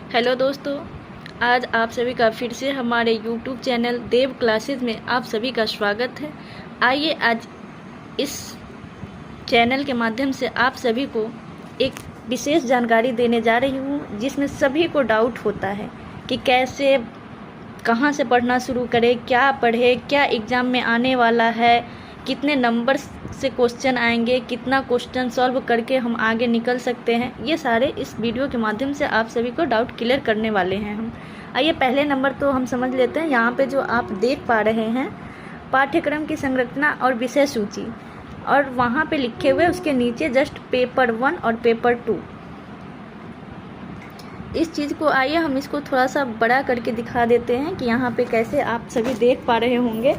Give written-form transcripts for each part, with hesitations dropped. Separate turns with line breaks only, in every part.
Hello दोस्तों, आज आप सभी का फिर से हमारे YouTube चैनल देव क्लासेस में आप सभी का स्वागत है। आइए आज इस चैनल के माध्यम से आप सभी को एक विशेष जानकारी देने जा रही हूँ, जिसमें सभी को डाउट होता है कि कैसे कहाँ से पढ़ना शुरू करें, क्या पढ़े, क्या एग्ज़ाम में आने वाला है, कितने नंबर से क्वेश्चन आएंगे, कितना क्वेश्चन सॉल्व करके हम आगे निकल सकते हैं। ये सारे इस वीडियो के माध्यम से आप सभी को डाउट क्लियर करने वाले हैं हम। आइए पहले नंबर तो हम समझ लेते हैं। यहाँ पे जो आप देख पा रहे हैं पाठ्यक्रम की संरचना और विषय सूची, और वहाँ पे लिखे हुए उसके नीचे जस्ट पेपर 1 और पेपर 2। इस चीज़ को आइए हम इसको थोड़ा सा बड़ा करके दिखा देते हैं कि यहाँ पे कैसे आप सभी देख पा रहे होंगे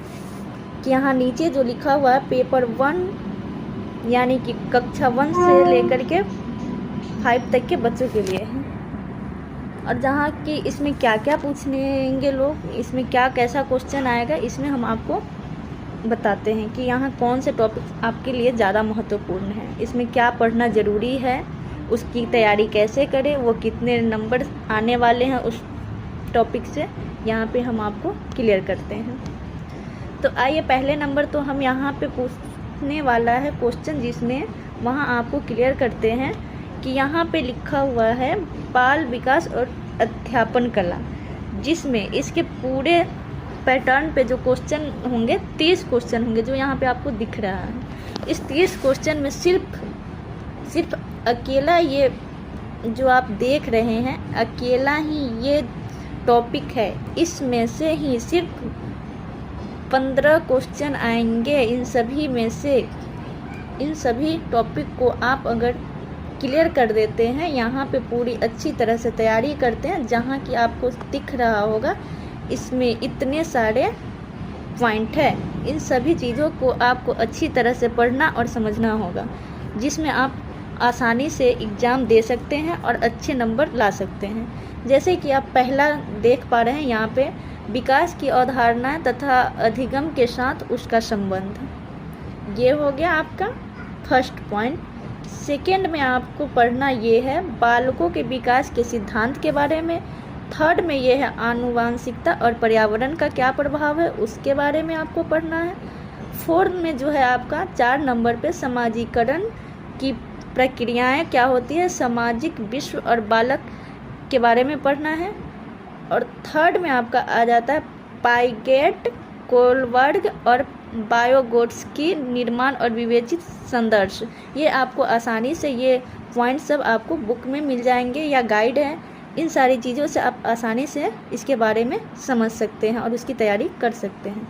कि यहाँ नीचे जो लिखा हुआ है पेपर 1 यानी कि कक्षा 1 से लेकर के 5 तक के बच्चों के लिए है। और जहाँ कि इसमें क्या क्या पूछेंगे लोग, इसमें क्या कैसा क्वेश्चन आएगा, इसमें हम आपको बताते हैं कि यहाँ कौन से टॉपिक आपके लिए ज़्यादा महत्वपूर्ण है, इसमें क्या पढ़ना ज़रूरी है, उसकी तैयारी कैसे करें, वो कितने नंबर आने वाले हैं उस टॉपिक से, यहाँ पे हम आपको क्लियर करते हैं। तो आइए पहले नंबर तो हम यहाँ पे पूछने वाला है क्वेश्चन, जिसमें वहाँ आपको क्लियर करते हैं कि यहाँ पे लिखा हुआ है बाल विकास और अध्यापन कला, जिसमें इसके पूरे पैटर्न पे जो क्वेश्चन होंगे 30 क्वेश्चन होंगे, जो यहाँ पे आपको दिख रहा है। इस 30 क्वेश्चन में सिर्फ अकेला ये जो आप देख रहे हैं, अकेला ही ये टॉपिक है, इसमें से ही सिर्फ 15 क्वेश्चन आएंगे। इन सभी में से इन सभी टॉपिक को आप अगर क्लियर कर देते हैं, यहाँ पे पूरी अच्छी तरह से तैयारी करते हैं, जहाँ कि आपको दिख रहा होगा इसमें इतने सारे पॉइंट है, इन सभी चीज़ों को आपको अच्छी तरह से पढ़ना और समझना होगा, जिसमें आप आसानी से एग्ज़ाम दे सकते हैं और अच्छे नंबर ला सकते हैं। जैसे कि आप पहला देख पा रहे हैं यहाँ पे विकास की अवधारणा तथा अधिगम के साथ उसका संबंध, ये हो गया आपका फर्स्ट पॉइंट। सेकेंड में आपको पढ़ना ये है बालकों के विकास के सिद्धांत के बारे में। थर्ड में ये है आनुवांशिकता और पर्यावरण का क्या प्रभाव है, उसके बारे में आपको पढ़ना है। फोर्थ में जो है आपका 4 नंबर पे समाजीकरण की प्रक्रियाएं क्या होती है, सामाजिक विश्व और बालक के बारे में पढ़ना है। और थर्ड में आपका आ जाता है पाइगेट, कोलबर्ग और बायोगोट्स्की निर्माण और विवेचित संदर्श। ये आपको आसानी से ये पॉइंट सब आपको बुक में मिल जाएंगे या गाइड है, इन सारी चीज़ों से आप आसानी से इसके बारे में समझ सकते हैं और उसकी तैयारी कर सकते हैं।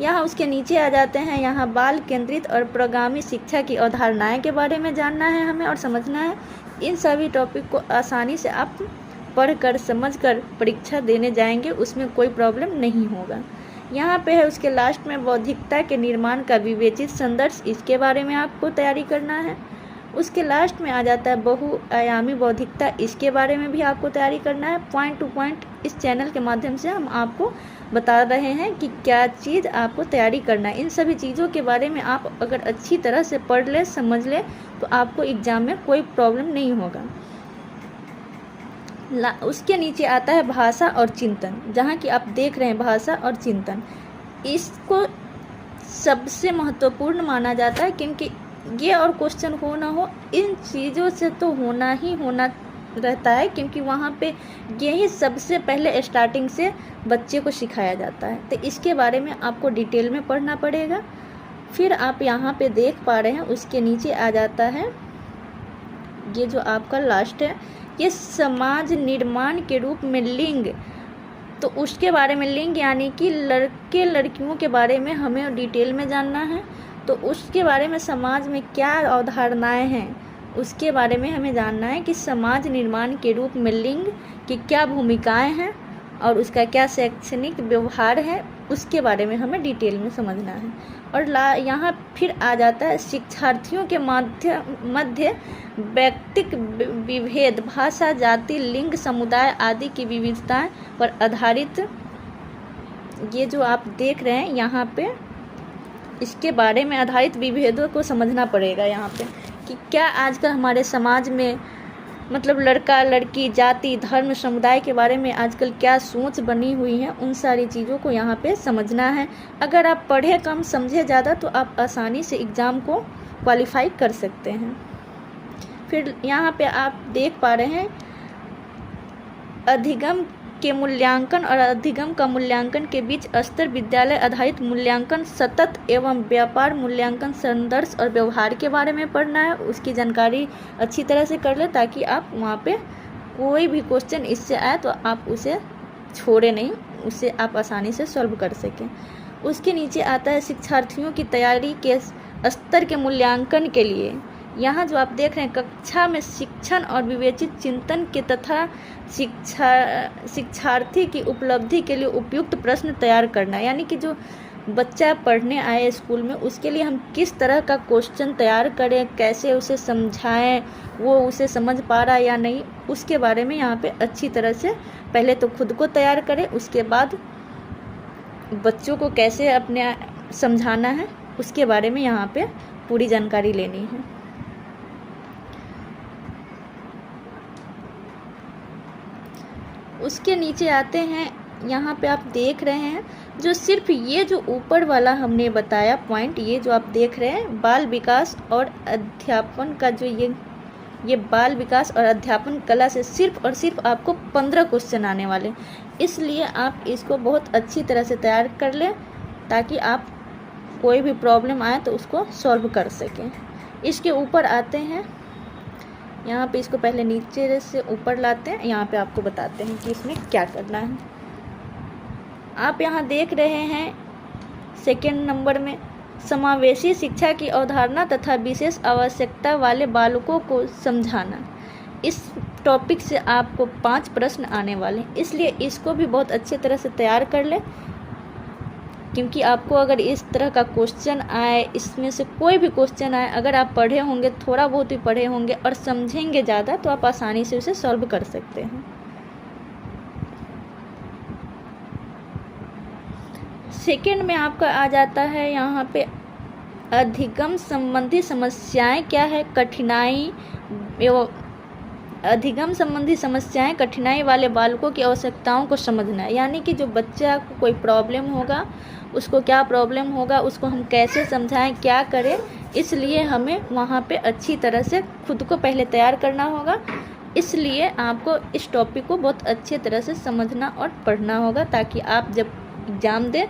यहाँ उसके नीचे आ जाते हैं, यहाँ बाल केंद्रित और प्रगामी शिक्षा की अवधारणाएं के बारे में जानना है हमें और समझना है। इन सभी टॉपिक को आसानी से आप पढ़कर समझकर परीक्षा देने जाएंगे, उसमें कोई प्रॉब्लम नहीं होगा। यहाँ पे है उसके लास्ट में बौद्धिकता के निर्माण का विवेचित संदर्श, इसके बारे में आपको तैयारी करना है। उसके लास्ट में आ जाता है बहुआयामी बौद्धिकता, इसके बारे में भी आपको तैयारी करना है। पॉइंट टू पॉइंट इस चैनल के माध्यम से हम आपको बता रहे हैं कि क्या चीज़ आपको तैयारी करना है। इन सभी चीज़ों के बारे में आप अगर अच्छी तरह से पढ़ ले, समझ ले, तो आपको एग्ज़ाम में कोई प्रॉब्लम नहीं होगा। उसके नीचे आता है भाषा और चिंतन, जहाँ कि आप देख रहे हैं भाषा और चिंतन, इसको सबसे महत्वपूर्ण माना जाता है, क्योंकि ये और क्वेश्चन हो ना हो, इन चीज़ों से तो होना ही होना रहता है, क्योंकि वहाँ पे यही सबसे पहले स्टार्टिंग से बच्चे को सिखाया जाता है। तो इसके बारे में आपको डिटेल में पढ़ना पड़ेगा। फिर आप यहाँ पे देख पा रहे हैं उसके नीचे आ जाता है ये जो आपका लास्ट है, ये समाज निर्माण के रूप में लिंग, तो उसके बारे में लिंग यानी कि लड़के लड़कियों के बारे में हमें डिटेल में जानना है। तो उसके बारे में समाज में क्या अवधारणाएं हैं, उसके बारे में हमें जानना है कि समाज निर्माण के रूप में लिंग की क्या भूमिकाएं हैं और उसका क्या शैक्षणिक व्यवहार है, उसके बारे में हमें डिटेल में समझना है। और यहाँ फिर आ जाता है शिक्षार्थियों के मध्य व्यक्तिक विभेद, भाषा, जाति, लिंग, समुदाय आदि की विविधताएं पर आधारित, ये जो आप देख रहे हैं यहाँ पे, इसके बारे में आधारित विभेदों को समझना पड़ेगा यहाँ पे कि क्या आजकल हमारे समाज में मतलब लड़का लड़की, जाति, धर्म, समुदाय के बारे में आजकल क्या सोच बनी हुई है, उन सारी चीज़ों को यहाँ पे समझना है। अगर आप पढ़े कम समझे ज़्यादा तो आप आसानी से एग्ज़ाम को क्वालिफाई कर सकते हैं। फिर यहाँ पे आप देख पा रहे हैं अधिगम के मूल्यांकन और अधिगम का मूल्यांकन के बीच स्तर, विद्यालय आधारित मूल्यांकन, सतत एवं व्यापार मूल्यांकन, संदर्भ और व्यवहार के बारे में पढ़ना है। उसकी जानकारी अच्छी तरह से कर ले ताकि आप वहाँ पे कोई भी क्वेश्चन इससे आए तो आप उसे छोड़े नहीं, उसे आप आसानी से सॉल्व कर सकें। उसके नीचे आता है शिक्षार्थियों की तैयारी के स्तर के मूल्यांकन के लिए। यहाँ जो आप देख रहे हैं कक्षा में शिक्षण और विवेचित चिंतन के तथा शिक्षार्थी की उपलब्धि के लिए उपयुक्त प्रश्न तैयार करना, यानी कि जो बच्चा पढ़ने आए स्कूल में उसके लिए हम किस तरह का क्वेश्चन तैयार करें, कैसे उसे समझाएं, वो उसे समझ पा रहा है या नहीं, उसके बारे में यहाँ पे अच्छी तरह से पहले तो खुद को तैयार करें, उसके बाद बच्चों को कैसे अपने समझाना है उसके बारे में यहाँ पे पूरी जानकारी लेनी है। उसके नीचे आते हैं, यहाँ पे आप देख रहे हैं जो सिर्फ ये जो ऊपर वाला हमने बताया पॉइंट, ये जो आप देख रहे हैं बाल विकास और अध्यापन का, जो ये बाल विकास और अध्यापन कला से सिर्फ और सिर्फ आपको 15 क्वेश्चन आने वाले, इसलिए आप इसको बहुत अच्छी तरह से तैयार कर लें ताकि आप कोई भी प्रॉब्लम आए तो उसको सॉल्व कर सकें। इसके ऊपर आते हैं, यहाँ पे इसको पहले नीचे से ऊपर लाते हैं, यहाँ पे आपको बताते हैं कि इसमें क्या करना है। आप यहाँ देख रहे हैं सेकेंड नंबर में समावेशी शिक्षा की अवधारणा तथा विशेष आवश्यकता वाले बालकों को समझाना। इस टॉपिक से आपको 5 प्रश्न आने वाले हैं, इसलिए इसको भी बहुत अच्छी तरह से तैयार कर लें, क्योंकि आपको अगर इस तरह का क्वेश्चन आए, इसमें से कोई भी क्वेश्चन आए, अगर आप पढ़े होंगे, थोड़ा बहुत ही पढ़े होंगे और समझेंगे ज़्यादा तो आप आसानी से उसे सॉल्व कर सकते हैं। सेकंड में आपका आ जाता है यहाँ पे अधिगम संबंधी समस्याएं क्या है, कठिनाई एवं अधिगम संबंधी समस्याएं कठिनाई वाले बालकों की आवश्यकताओं को समझना है, यानी कि जो बच्चा को कोई प्रॉब्लम होगा, उसको क्या प्रॉब्लम होगा, उसको हम कैसे समझाएं, क्या करें, इसलिए हमें वहाँ पे अच्छी तरह से खुद को पहले तैयार करना होगा। इसलिए आपको इस टॉपिक को बहुत अच्छी तरह से समझना और पढ़ना होगा ताकि आप जब एग्ज़ाम दें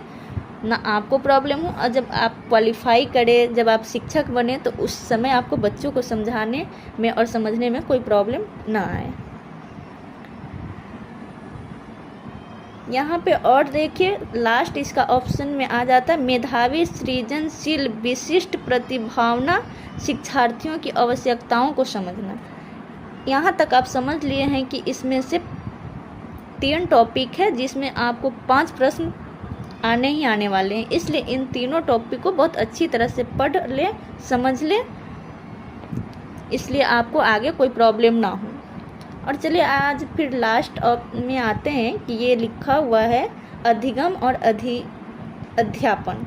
ना आपको प्रॉब्लम हो, और जब आप क्वालिफाई करें, जब आप शिक्षक बने तो उस समय आपको बच्चों को समझाने में और समझने में कोई प्रॉब्लम ना आए। यहाँ पे और देखिए लास्ट इसका ऑप्शन में आ जाता है मेधावी, सृजनशील, विशिष्ट प्रतिभावान शिक्षार्थियों की आवश्यकताओं को समझना। यहाँ तक आप समझ लिए हैं कि इसमें से 3 टॉपिक है जिसमें आपको 5 प्रश्न आने ही आने वाले हैं, इसलिए इन तीनों टॉपिक को बहुत अच्छी तरह से पढ़ ले, समझ ले, इसलिए आपको आगे कोई प्रॉब्लम ना हो। और चलिए आज फिर लास्ट में आते हैं कि ये लिखा हुआ है अधिगम और अध्यापन,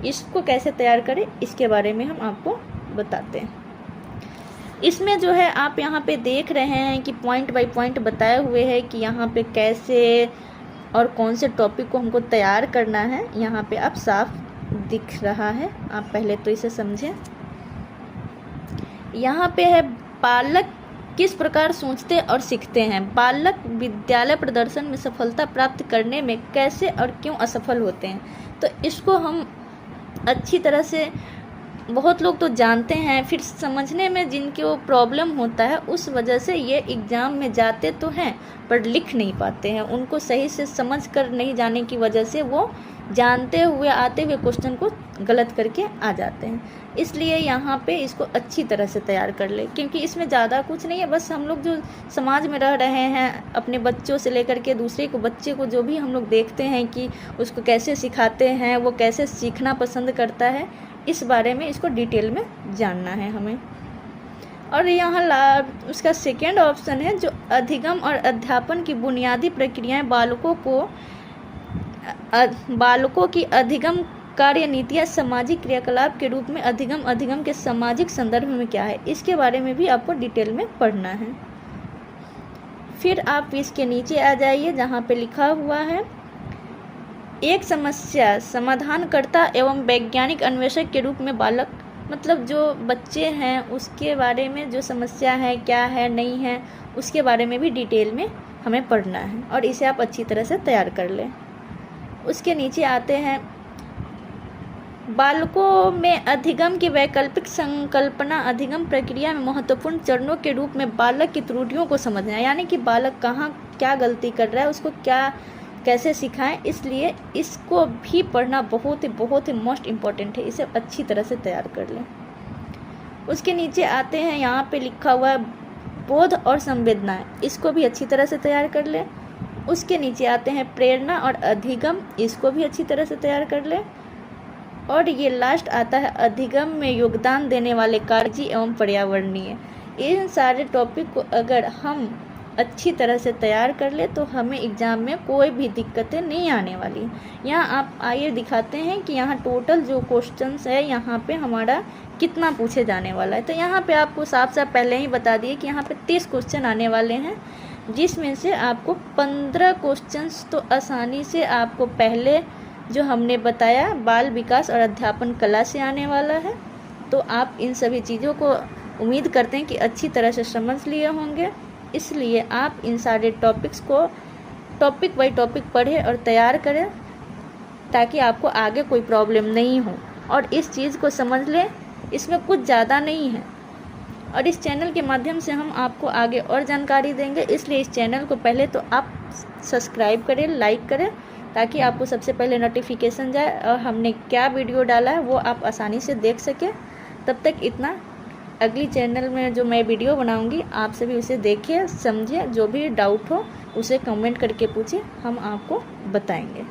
इसको कैसे तैयार करें इसके बारे में हम आपको बताते हैं। इसमें जो है आप यहाँ पे देख रहे हैं कि पॉइंट बाय पॉइंट बताए हुए हैं कि यहाँ पे कैसे और कौन से टॉपिक को हमको तैयार करना है, यहाँ पे आप साफ दिख रहा है, आप पहले तो इसे समझें। यहाँ पे है बालक किस प्रकार सोचते और सीखते हैं, बालक विद्यालय प्रदर्शन में सफलता प्राप्त करने में कैसे और क्यों असफल होते हैं। तो इसको हम अच्छी तरह से, बहुत लोग तो जानते हैं, फिर समझने में जिनके वो प्रॉब्लम होता है उस वजह से ये एग्ज़ाम में जाते तो हैं पर लिख नहीं पाते हैं, उनको सही से समझ कर नहीं जाने की वजह से वो जानते हुए आते हुए क्वेश्चन को गलत करके आ जाते हैं। इसलिए यहाँ पे इसको अच्छी तरह से तैयार कर ले, क्योंकि इसमें ज़्यादा कुछ नहीं है, बस हम लोग जो समाज में रह रहे हैं, अपने बच्चों से लेकर के दूसरे को, बच्चे को जो भी हम लोग देखते हैं कि उसको कैसे सिखाते हैं, वो कैसे सीखना पसंद करता है, इस बारे में इसको डिटेल में जानना है हमें। और यहाँ उसका सेकेंड ऑप्शन है जो अधिगम और अध्यापन की बुनियादी प्रक्रियाएं बालकों की अधिगम कार्य नीतियाँ सामाजिक क्रियाकलाप के रूप में अधिगम अधिगम के सामाजिक संदर्भ में क्या है, इसके बारे में भी आपको डिटेल में पढ़ना है। फिर आप इसके नीचे आ जाइए जहाँ पे लिखा हुआ है एक समस्या समाधानकर्ता एवं वैज्ञानिक अन्वेषक के रूप में बालक, मतलब जो बच्चे हैं उसके बारे में जो समस्या है, क्या है, नहीं है, उसके बारे में भी डिटेल में हमें पढ़ना है और इसे आप अच्छी तरह से तैयार कर लें। उसके नीचे आते हैं बालकों में अधिगम की वैकल्पिक संकल्पना अधिगम प्रक्रिया में महत्वपूर्ण चरणों के रूप में बालक की त्रुटियों को समझना, यानी कि बालक कहाँ क्या गलती कर रहा है, उसको क्या कैसे सिखाएं, इसलिए इसको भी पढ़ना बहुत ही मोस्ट इम्पॉर्टेंट है। इसे अच्छी तरह से तैयार कर लें। उसके नीचे आते हैं, यहाँ पे लिखा हुआ है बोध और संवेदनाएं, इसको भी अच्छी तरह से तैयार कर लें। उसके नीचे आते हैं प्रेरणा और अधिगम, इसको भी अच्छी तरह से तैयार कर लें। और ये लास्ट आता है अधिगम में योगदान देने वाले कारजी एवं पर्यावरणीय। इन सारे टॉपिक को अगर हम अच्छी तरह से तैयार कर ले तो हमें एग्ज़ाम में कोई भी दिक्कतें नहीं आने वाली। यहाँ आप आइए दिखाते हैं कि यहाँ टोटल जो क्वेश्चंस है यहाँ पे हमारा कितना पूछे जाने वाला है। तो यहाँ पे आपको साफ साफ पहले ही बता दिए कि यहाँ पे 30 क्वेश्चन आने वाले हैं, जिसमें से आपको 15 क्वेश्चंस तो आसानी से आपको पहले जो हमने बताया बाल विकास और अध्यापन कला से आने वाला है। तो आप इन सभी चीज़ों को उम्मीद करते हैं कि अच्छी तरह से समझ लिए होंगे, इसलिए आप इन सारे टॉपिक्स को टॉपिक बाय टॉपिक पढ़ें और तैयार करें ताकि आपको आगे कोई प्रॉब्लम नहीं हो। और इस चीज़ को समझ लें, इसमें कुछ ज़्यादा नहीं है और इस चैनल के माध्यम से हम आपको आगे और जानकारी देंगे, इसलिए इस चैनल को पहले तो आप सब्सक्राइब करें, लाइक करें, ताकि आपको सबसे पहले नोटिफिकेशन जाए और हमने क्या वीडियो डाला है वो आप आसानी से देख सकें। तब तक इतना, अगली चैनल में जो मैं वीडियो बनाऊंगी आप सभी उसे देखिए, समझिए, जो भी डाउट हो उसे कमेंट करके पूछिए, हम आपको बताएंगे।